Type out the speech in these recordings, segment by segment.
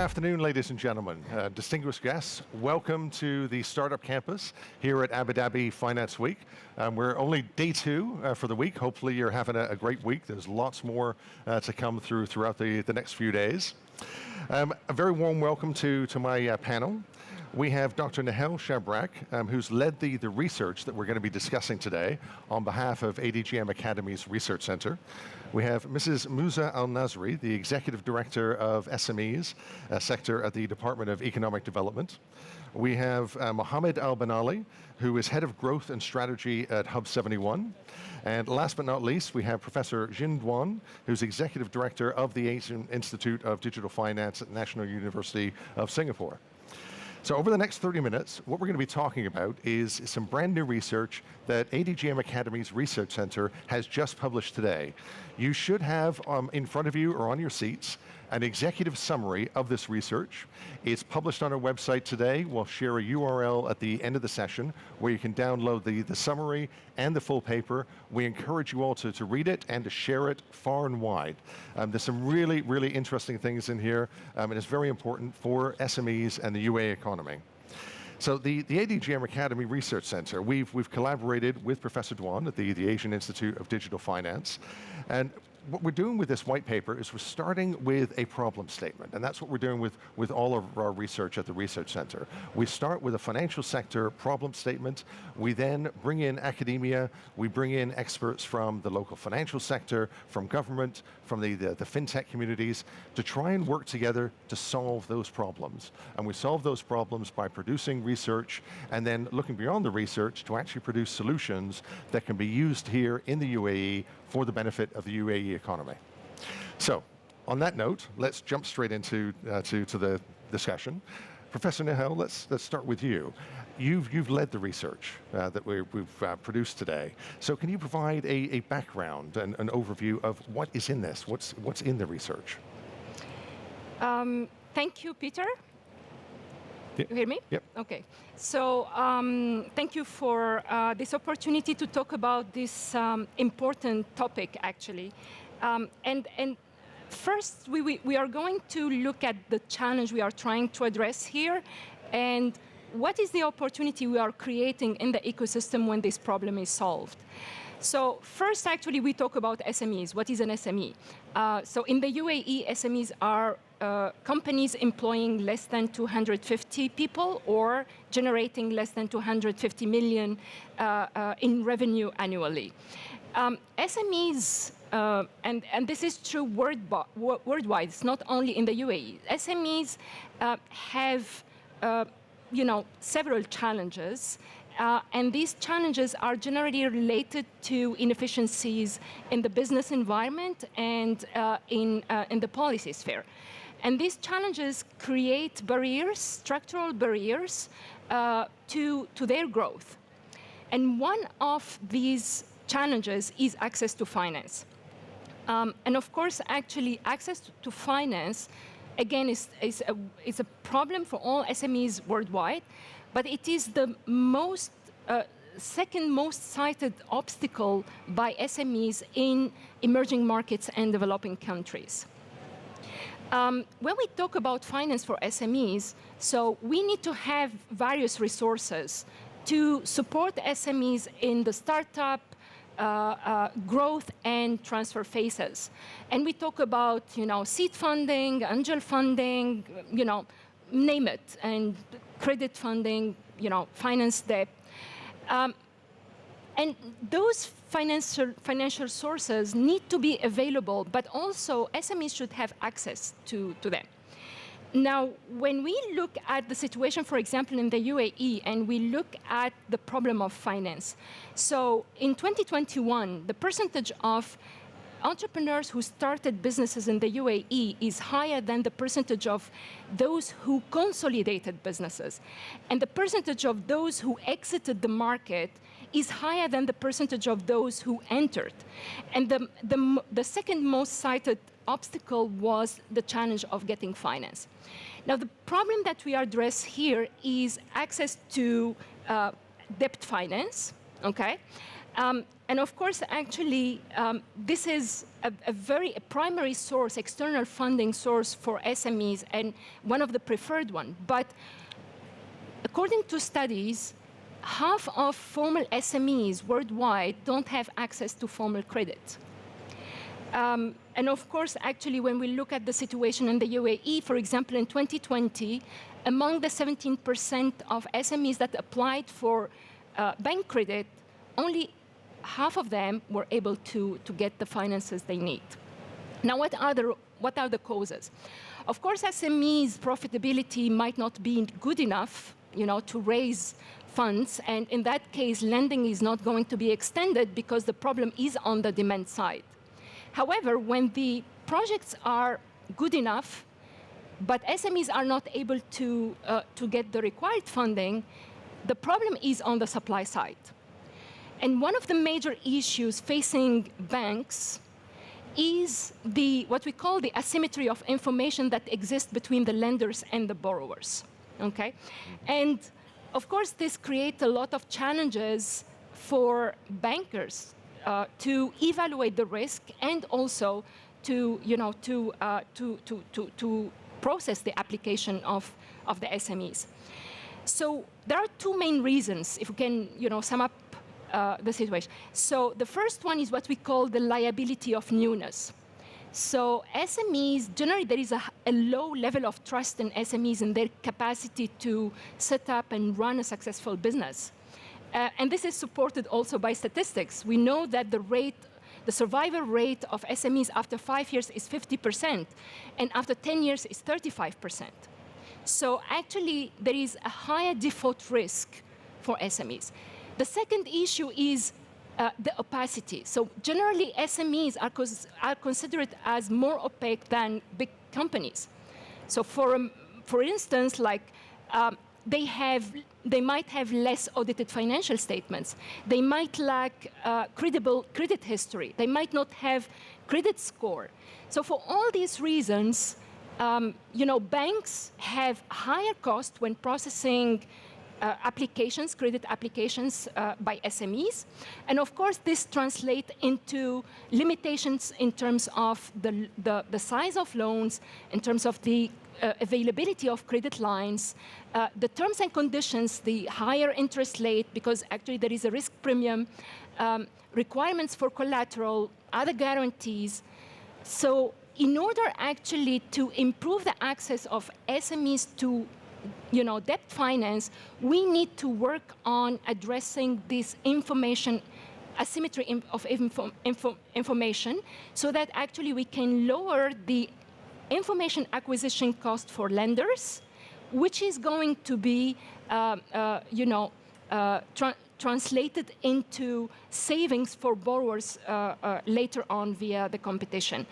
afternoon, ladies and gentlemen. Distinguished guests, welcome to the Startup Campus here at Abu Dhabi Finance Week. We're only day 2 for the week. Hopefully you're having a great week. There's lots more to come throughout the next few days. A very warm welcome to my panel. We have Dr. Nahel Shabrak, who's led the research that we're going to be discussing today on behalf of ADGM Academy's Research Center. We have Mrs. Musa Al-Nasri, the Executive Director of SMEs sector at the Department of Economic Development. We have Mohammed Al-Banali, who is Head of Growth and Strategy at Hub 71. And last but not least, we have Professor Jin Duan, who's Executive Director of the Asian Institute of Digital Finance at National University of Singapore. So over the next 30 minutes, what we're going to be talking about is some brand new research that ADGM Academy's Research Center has just published today. You should have in front of you or on your seats an executive summary of this research. It's published on our website today. We'll share a URL at the end of the session where you can download the summary and the full paper. We encourage you all to read it and to share it far and wide. There's some really, really interesting things in here, and it's very important for SMEs and the UAE economy. So the ADGM Academy Research Center, we've collaborated with Professor Duan at the Asian Institute of Digital Finance. And what we're doing with this white paper is we're starting with a problem statement, and that's what we're doing with all of our research at the Research Center. We start with a financial sector problem statement. We then bring in academia. We bring in experts from the local financial sector, from government, from the fintech communities, to try and work together to solve those problems. And we solve those problems by producing research and then looking beyond the research to actually produce solutions that can be used here in the UAE for the benefit of the UAE economy. So, on that note, let's jump straight into to the discussion. Professor Nahel, let's start with you. You've led the research that we've produced today. So, can you provide a background and an overview of what is in this? What's in the research? Thank you, Peter. Yep. You hear me? Yep. Okay. So thank you for this opportunity to talk about this important topic, actually. And first, we are going to look at the challenge we are trying to address here, and what is the opportunity we are creating in the ecosystem when this problem is solved. So first, actually, we talk about SMEs. What is an SME? So in the UAE, SMEs are companies employing less than 250 people or generating less than 250 million in revenue annually. SMEs, and this is true worldwide, it's not only in the UAE. SMEs have several challenges. And these challenges are generally related to inefficiencies in the business environment and in the policy sphere. And these challenges create barriers, structural barriers, to their growth. And one of these challenges is access to finance. And of course, actually, access to finance, again, is a problem for all SMEs worldwide. But it is the second most cited obstacle by SMEs in emerging markets and developing countries. When we talk about finance for SMEs, so we need to have various resources to support SMEs in the startup, growth and transfer phases. And we talk about, seed funding, angel funding, name it, and credit funding, finance debt. And those financial sources need to be available, but also SMEs should have access to them. Now, when we look at the situation, for example, in the UAE, and we look at the problem of finance, so in 2021, the percentage of entrepreneurs who started businesses in the UAE is higher than the percentage of those who consolidated businesses. And the percentage of those who exited the market is higher than the percentage of those who entered. And the second most cited obstacle was the challenge of getting finance. Now, the problem that we address here is access to debt finance, okay? And of course, actually, this is a primary source, external funding source for SMEs, and one of the preferred one. But according to studies, half of formal SMEs worldwide don't have access to formal credit. And of course, actually, when we look at the situation in the UAE, for example, in 2020, among the 17% of SMEs that applied for bank credit, only half of them were able to get the finances they need. Now, what are the causes? Of course, SMEs' profitability might not be good enough, to raise funds, and in that case, lending is not going to be extended because the problem is on the demand side. However, when the projects are good enough, but SMEs are not able to get the required funding, the problem is on the supply side. And one of the major issues facing banks is what we call the asymmetry of information that exists between the lenders and the borrowers. Okay? And of course, this creates a lot of challenges for bankers to evaluate the risk and also to process the application of the SMEs. So there are two main reasons, if we can sum up the situation. So the first one is what we call the liability of newness. So SMEs, generally there is a low level of trust in SMEs and their capacity to set up and run a successful business. And this is supported also by statistics. We know that the survival rate of SMEs after 5 years is 50%, and after 10 years is 35%. So actually, there is a higher default risk for SMEs. The second issue is the opacity. So generally, SMEs are considered as more opaque than big companies. So for instance, they might have less audited financial statements. They might lack credible credit history. They might not have credit score. So for all these reasons, banks have higher cost when processing credit applications by SMEs. And of course, this translates into limitations in terms of the size of loans, in terms of the availability of credit lines, the terms and conditions, the higher interest rate, because actually there is a risk premium, requirements for collateral, other guarantees. So in order actually to improve the access of SMEs to debt finance, we need to work on addressing this asymmetry of information, so that actually we can lower the information acquisition cost for lenders, which is going to be translated into savings for borrowers later on via the competition.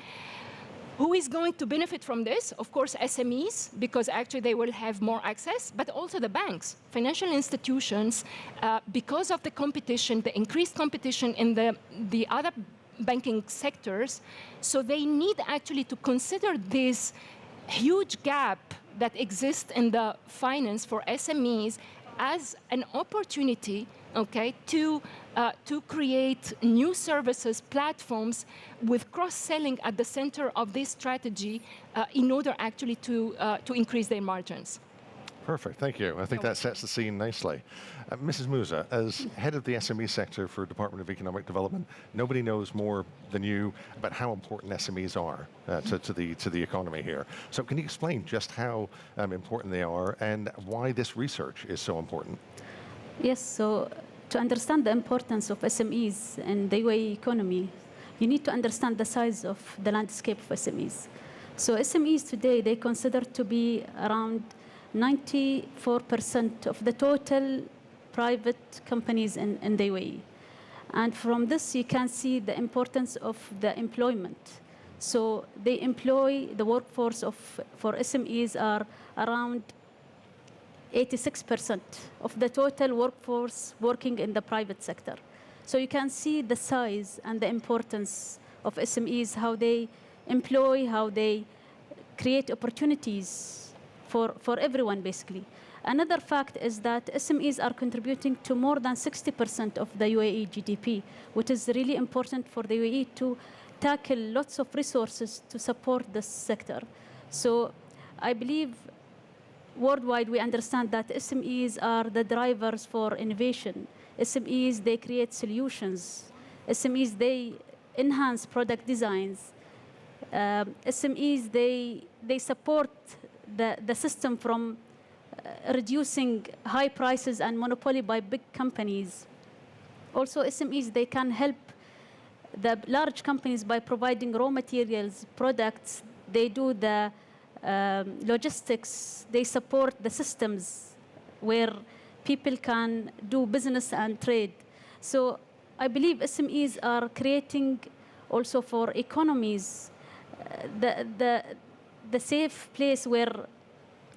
Who is going to benefit from this? Of course, SMEs, because actually they will have more access, but also the banks, financial institutions, because of the competition, the increased competition in the other banking sectors. So they need actually to consider this huge gap that exists in the finance for SMEs as an opportunity, to create new services, platforms with cross-selling at the center of this strategy in order actually to increase their margins. Perfect, thank you. I think that sets the scene nicely. Mrs. Musa, as head of the SME sector for Department of Economic Development, nobody knows more than you about how important SMEs are to the economy here. So can you explain just how important they are and why this research is so important? Yes, so to understand the importance of SMEs in the UAE economy, you need to understand the size of the landscape of SMEs. So SMEs today, they consider to be around 94% of the total private companies in the UAE. And from this, you can see the importance of the employment. So they employ, the workforce for SMEs are around 86% of the total workforce working in the private sector. So you can see the size and the importance of SMEs, how they employ, how they create opportunities for everyone, basically. Another fact is that SMEs are contributing to more than 60% of the UAE GDP, which is really important for the UAE to tackle lots of resources to support this sector. So I believe worldwide we understand that SMEs are the drivers for innovation. SMEs, they create solutions. SMEs, they enhance product designs. SMEs, they support the system from reducing high prices and monopoly by big companies. Also, SMEs, they can help the large companies by providing raw materials, products. They do the logistics. They support the systems where people can do business and trade. So I believe SMEs are creating also for economies the safe place where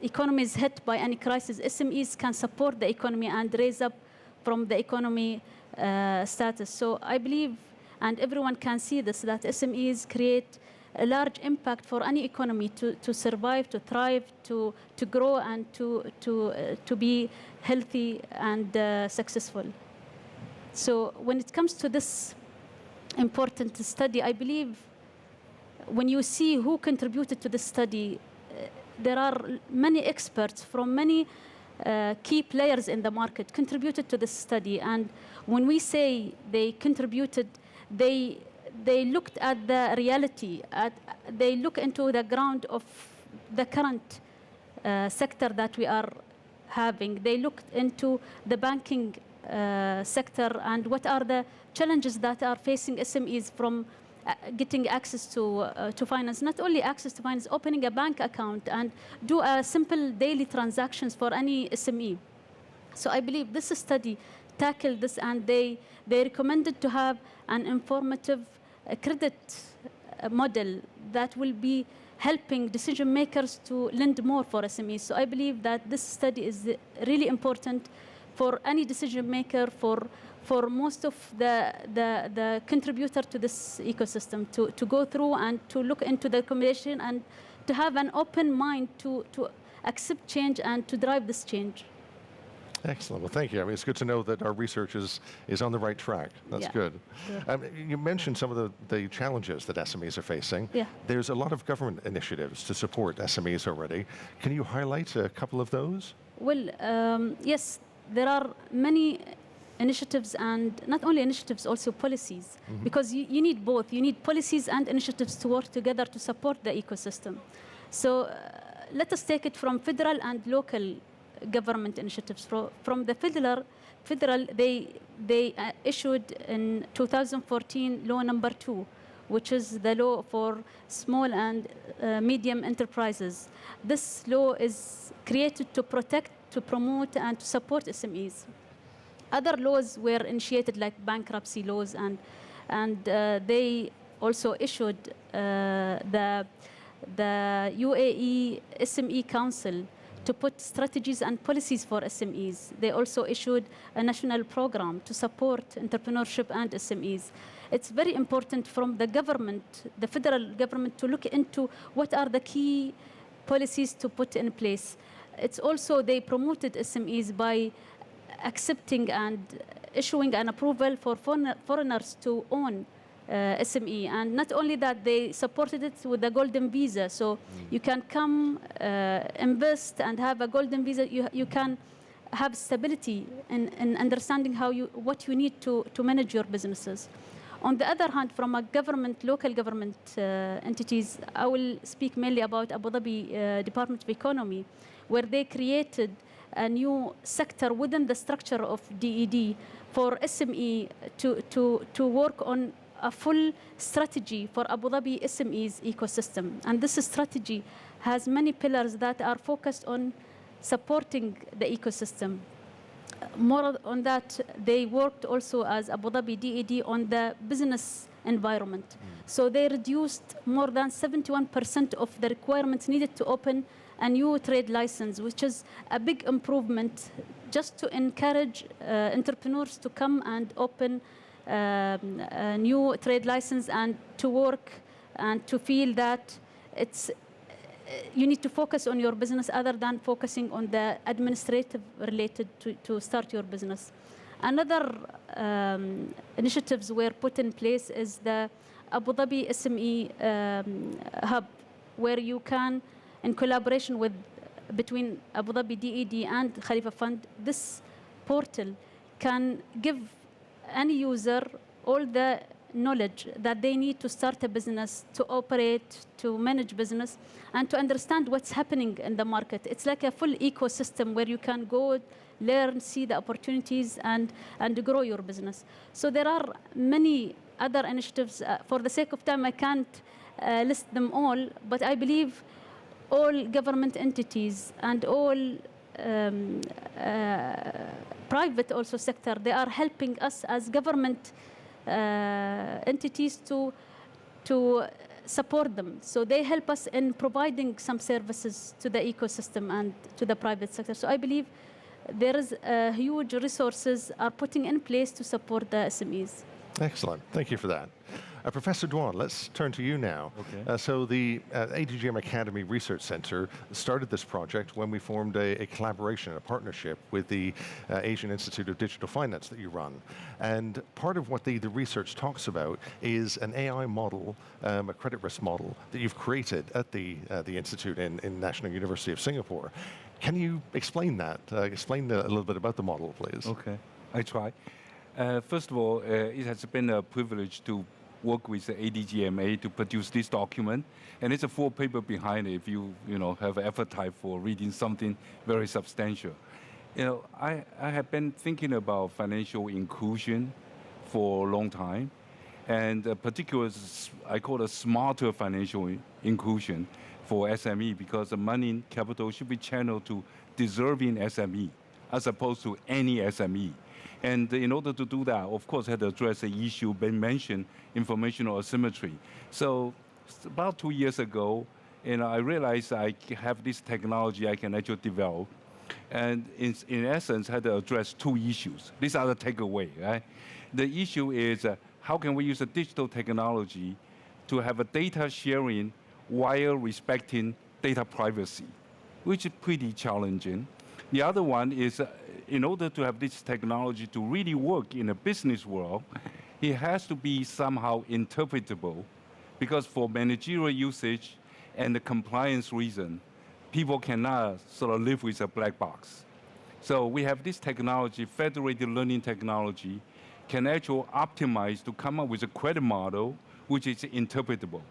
economy is hit by any crisis. SMEs can support the economy and raise up from the economy status. So I believe, and everyone can see this, that SMEs create a large impact for any economy to survive, to thrive, to grow, and to be healthy and successful. So when it comes to this important study, I believe when you see who contributed to this study, there are many experts from many key players in the market contributed to this study. And when we say they contributed, they looked at the reality, they look into the ground of the current sector that we are having. They looked into the banking sector and what are the challenges that are facing SMEs from getting access to finance. Not only access to finance, opening a bank account and do simple daily transactions for any SME. So I believe this study tackled this, and they recommended to have an informative credit model that will be helping decision makers to lend more for SMEs. So I believe that this study is really important for any decision maker, for most of the contributor to this ecosystem to go through and to look into the recommendation and to have an open mind to accept change and to drive this change. Excellent. Well, thank you. I mean, it's good to know that our research is on the right track. That's good. Yeah. You mentioned some of the challenges that SMEs are facing. Yeah. There's a lot of government initiatives to support SMEs already. Can you highlight a couple of those? Well, yes, there are many initiatives, and not only initiatives, also policies, because you need both. You need policies and initiatives to work together to support the ecosystem. So let us take it from federal and local government initiatives. From the federal, they issued in 2014 law number 2, which is the law for small and medium enterprises. This law is created to protect, to promote, and to support SMEs. Other laws were initiated, like bankruptcy laws, and they also issued the UAE SME Council to put strategies and policies for SMEs. They also issued a national program to support entrepreneurship and SMEs. It's very important from the government, the federal government, to look into what are the key policies to put in place. It's also, they promoted SMEs by accepting and issuing an approval for foreigners to own SME. And not only that, they supported it with the golden visa. So you can come, invest, and have a golden visa. You can have stability in understanding what you need to manage your businesses. On the other hand, from a government, local government entities, I will speak mainly about Abu Dhabi Department of Economy, where they created a new sector within the structure of DED for SME to work on a full strategy for Abu Dhabi SMEs ecosystem. And this strategy has many pillars that are focused on supporting the ecosystem. More on that, they worked also as Abu Dhabi DED on the business environment. So they reduced more than 71% of the requirements needed to open a new trade license, which is a big improvement just to encourage entrepreneurs to come and open a new trade license and to work and to feel that you need to focus on your business other than focusing on the administrative related to start your business. Another initiatives were put in place is the Abu Dhabi SME hub, where you can, in collaboration with between Abu Dhabi DED and Khalifa Fund, this portal can give any user all the knowledge that they need to start a business, to operate, to manage business, and to understand what's happening in the market. It's like a full ecosystem where you can go, learn, see the opportunities, and grow your business. So there are many other initiatives. For the sake of time, I can't list them all, but I believe all government entities and all private also sector, they are helping us as government entities to support them. So they help us in providing some services to the ecosystem and to the private sector. So I believe there is huge resources are putting in place to support the SMEs. Excellent. Thank you for that. Professor Dwan, let's turn to you now. Okay. So the ADGM Academy Research Center started this project when we formed a collaboration, a partnership with the Asian Institute of Digital Finance that you run. And part of what the research talks about is an AI model, a credit risk model that you've created at the Institute in National University of Singapore. Can you explain that? Explain a little bit about the model, please. Okay, I try. First of all, it has been a privilege to work with the ADGMA to produce this document, and it's a full paper behind it if you have appetite for reading something very substantial. I have been thinking about financial inclusion for a long time, and particularly I call it smarter financial inclusion for SME, because the money capital should be channeled to deserving SME as opposed to any SME. And in order to do that, of course, I had to address the issue been mentioned, informational asymmetry. So about 2 years ago, I realized I have this technology I can actually develop. And in essence, I had to address two issues. These are the takeaway, right? The issue is how can we use a digital technology to have a data sharing while respecting data privacy, which is pretty challenging. The other one is in order to have this technology to really work in a business world, it has to be somehow interpretable, because for managerial usage and the compliance reason, people cannot sort of live with a black box. So we have this technology, federated learning technology, can actually optimize to come up with a credit model which is interpretable.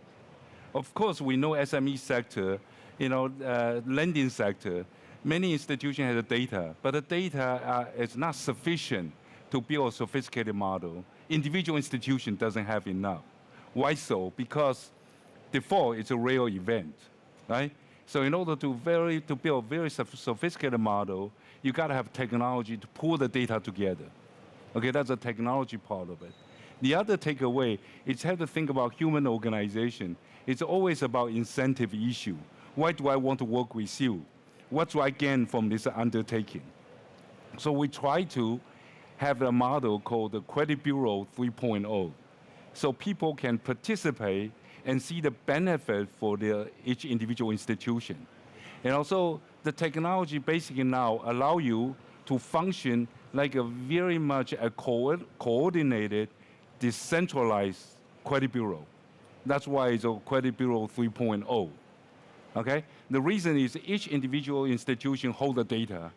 Of course, we know SME sector, lending sector, many institutions have the data, but the data is not sufficient to build a sophisticated model. Individual institution doesn't have enough. Why so? Because default is a real event, right? So in order to build a very sophisticated model, you got to have technology to pull the data together. Okay, that's the technology part of it. The other takeaway is have to think about human organization. It's always about incentive issue. Why do I want to work with you? What do I gain from this undertaking? So we try to have a model called the Credit Bureau 3.0, so people can participate and see the benefit for each individual institution. And also, the technology basically now allow you to function like a very much a coordinated, decentralized credit bureau. That's why it's a Credit Bureau 3.0. Okay? The reason is each individual institution hold the data.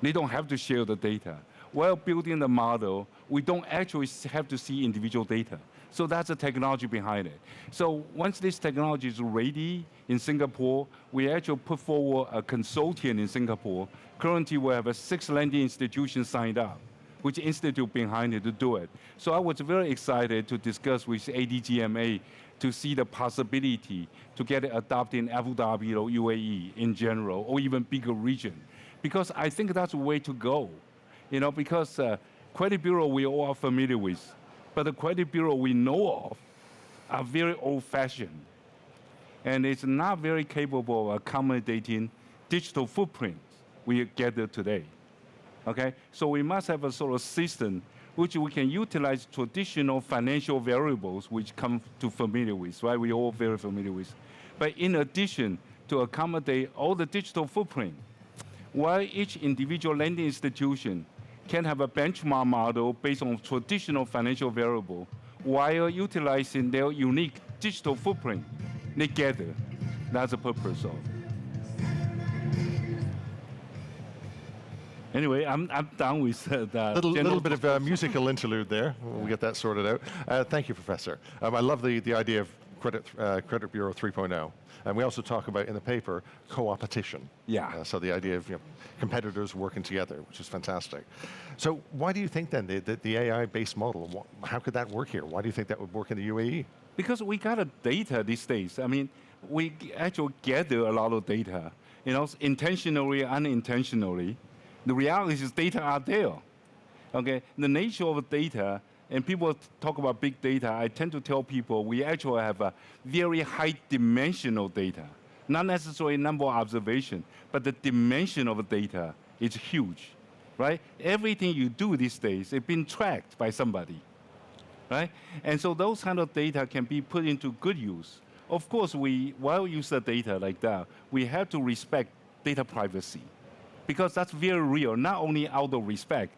They don't have to share the data. While building the model, we don't actually have to see individual data. So that's the technology behind it. So once this technology is ready in Singapore, we actually put forward a consortium in Singapore. Currently, we have 6 lending institutions signed up, which institute behind it to do it. So I was very excited to discuss with ADGMA to see the possibility to get it adopted in Abu Dhabi or UAE in general, or even bigger region. Because I think that's the way to go. Because credit bureau we all are familiar with, but the credit bureau we know of are very old-fashioned. And it's not very capable of accommodating digital footprints we gather today. Okay? So we must have a sort of system which we can utilize traditional financial variables which come to familiar with, right? We're all very familiar with. but in addition to accommodate all the digital footprint, while each individual lending institution can have a benchmark model based on traditional financial variable, while utilizing their unique digital footprint together. That's the purpose of. Anyway, I'm done with that. Little bit of a musical interlude there. We'll get that sorted out. Thank you, Professor. I love the idea of Credit Bureau 3.0. And we also talk about in the paper co-opetition. Yeah. So the idea of competitors working together, which is fantastic. So why do you think then the AI-based model, how could that work here? Why do you think that would work in the UAE? Because we got a data these days. I mean, we actually gather a lot of data, intentionally, unintentionally. The reality is data are there. Okay, the nature of data, and people talk about big data, I tend to tell people we actually have a very high dimensional data. Not necessarily number of observation, but the dimension of data is huge, right? Everything you do these days is being tracked by somebody, right? And so those kind of data can be put into good use. Of course, while we use the data like that, we have to respect data privacy, because that's very real, not only out of respect,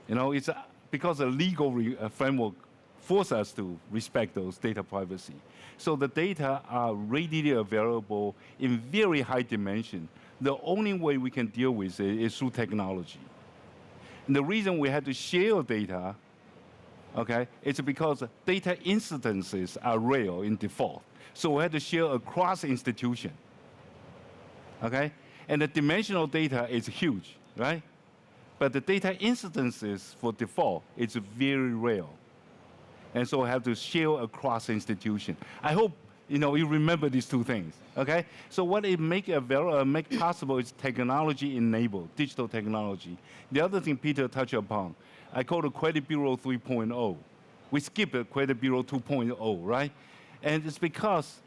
it's because the legal framework forces us to respect those data privacy. So the data are readily available in very high dimension. The only way we can deal with it is through technology. And the reason we had to share data, okay, it's because data incidences are rare in default. So we had to share across institution, okay? And the dimensional data is huge, right? But the data incidences for default is very rare. And so we have to share across institution. I hope you remember these two things, okay? So what it make possible is technology-enabled, digital technology. The other thing Peter touched upon, I call it Credit Bureau 3.0. We skipped Credit Bureau 2.0, right? And it's because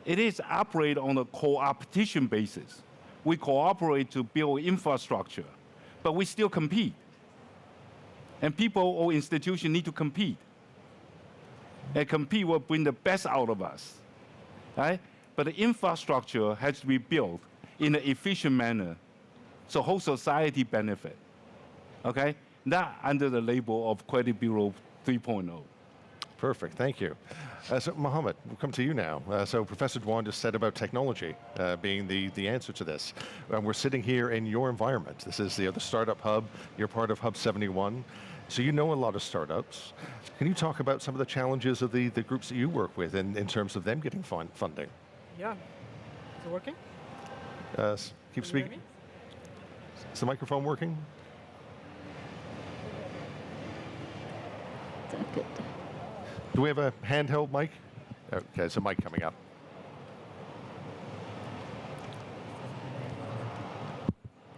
it is operate on a co-opetition basis. We cooperate to build infrastructure, but we still compete. And people or institutions need to compete. And compete will bring the best out of us, right? But the infrastructure has to be built in an efficient manner so whole society benefit, okay? Not under the label of Credit Bureau 3.0. Perfect, thank you. So Mohammed, we'll come to you now. So Professor Duan just said about technology being the answer to this. We're sitting here in your environment. This is the Startup Hub. You're part of Hub 71. So you know a lot of startups. Can you talk about some of the challenges of the groups that you work with in terms of them getting funding? Yeah. Is it working? Keep speaking. Is the microphone working? Good. Do we have a handheld mic? Okay, there's a mic coming up.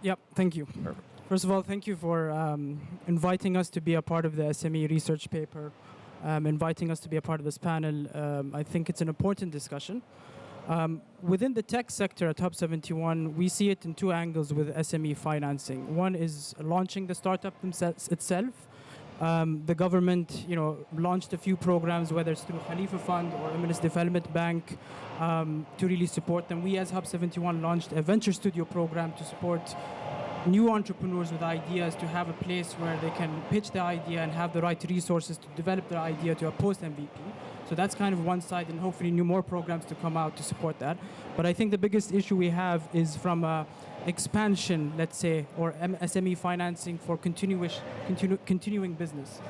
Yep, thank you. Perfect. First of all, thank you for inviting us to be a part of the SME research paper, inviting us to be a part of this panel. I think it's an important discussion. Within the tech sector at Hub 71, we see it in two angles with SME financing. One is launching the startup itself. The government, launched a few programs, whether it's through Khalifa Fund or Eminence Development Bank, to really support them. We, as Hub 71, launched a venture studio program to support new entrepreneurs with ideas, to have a place where they can pitch the idea and have the right resources to develop their idea to a post-MVP. So that's kind of one side, and hopefully more programs to come out to support that. But I think the biggest issue we have is from expansion, let's say, or SME financing for continuing business,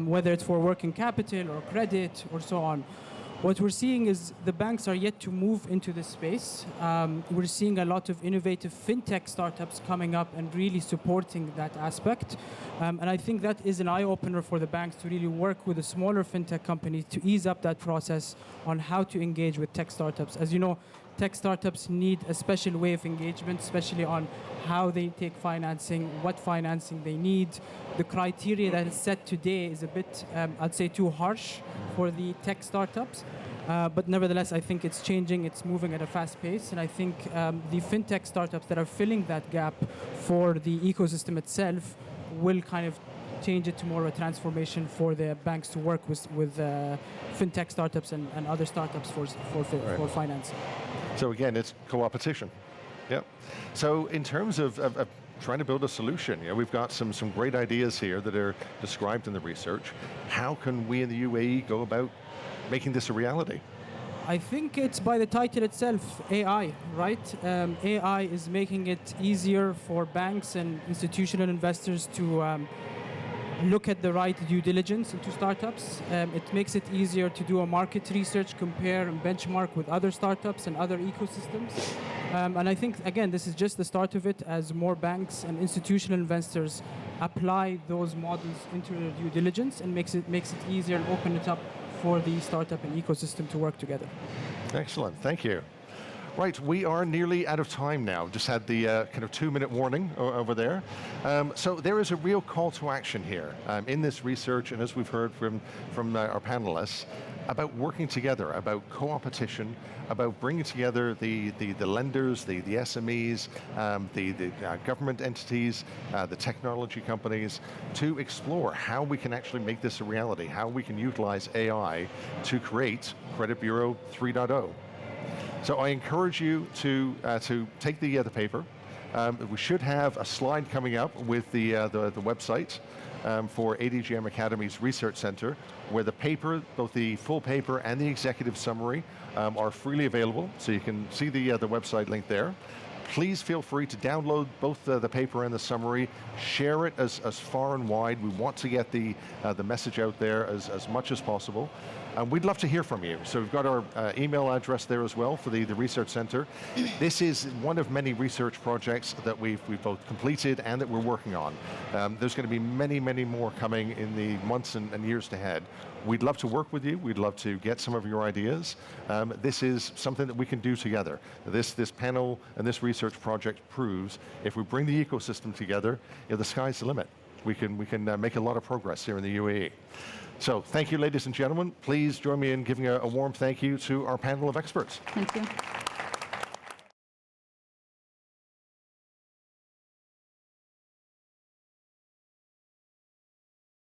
whether it's for working capital or credit or so on. What we're seeing is the banks are yet to move into this space. We're seeing a lot of innovative fintech startups coming up and really supporting that aspect. And I think that is an eye-opener for the banks to really work with the smaller fintech companies to ease up that process on how to engage with tech startups. As you know, tech startups need a special way of engagement, especially on how they take financing, what financing they need. The criteria that is set today is a bit, I'd say, too harsh for the tech startups. But nevertheless, I think it's changing, it's moving at a fast pace. And I think the fintech startups that are filling that gap for the ecosystem itself will kind of change it to more of a transformation for the banks to work with fintech startups and other startups for financing. So again, it's co-opetition. Yep. So in terms of trying to build a solution, we've got some great ideas here that are described in the research. How can we in the UAE go about making this a reality? I think it's by the title itself, AI, right? AI is making it easier for banks and institutional investors to look at the right due diligence into startups. It makes it easier to do a market research, compare and benchmark with other startups and other ecosystems. And I think, again, this is just the start of it as more banks and institutional investors apply those models into their due diligence and makes it easier and open it up for the startup and ecosystem to work together. Excellent, thank you. Right, we are nearly out of time now. Just had the kind of 2-minute warning over there. So there is a real call to action here in this research, and as we've heard from our panelists, about working together, about co-opetition, about bringing together the lenders, the SMEs, the government entities, the technology companies, to explore how we can actually make this a reality, how we can utilize AI to create Credit Bureau 3.0. So I encourage you to take the paper. We should have a slide coming up with the website for ADGM Academy's Research Center, where the paper, both the full paper and the executive summary, are freely available. So you can see the website link there. Please feel free to download both the paper and the summary. Share it as far and wide. We want to get the message out there as much as possible. We'd love to hear from you. So we've got our email address there as well for the Research Center. This is one of many research projects that we've both completed and that we're working on. There's going to be many, many more coming in the months and years ahead. We'd love to work with you. We'd love to get some of your ideas. This is something that we can do together. This panel and this research project proves if we bring the ecosystem together, the sky's the limit. We can make a lot of progress here in the UAE. So thank you, ladies and gentlemen. Please join me in giving a warm thank you to our panel of experts. Thank you.